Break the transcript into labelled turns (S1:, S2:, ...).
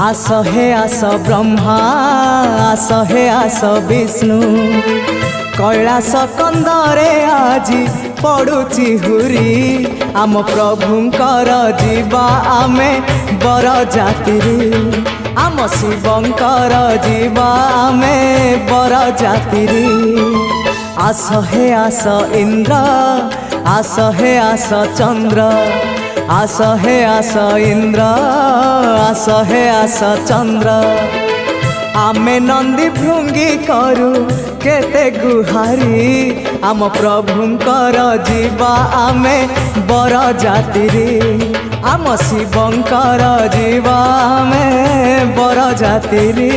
S1: आस हे आस ब्रह्मा आस हे आस विष्णु कैलास कंदरे आजी पड़ुची हुरी आम प्रभुंकर जीवा आमे बर जातिरी आम शिवंकर जीवा आमे बर जातिरी आस हे आस इंद्र आस हे आस चंद्र आस हे आस इंद्र आस हे आस चंद्र आमे नंदी भृंगी करू केते गुहारी आम प्रभुंकर जीवा आमे बर जातिरी आम शिवंकर जीवा आमे बर जातिरी।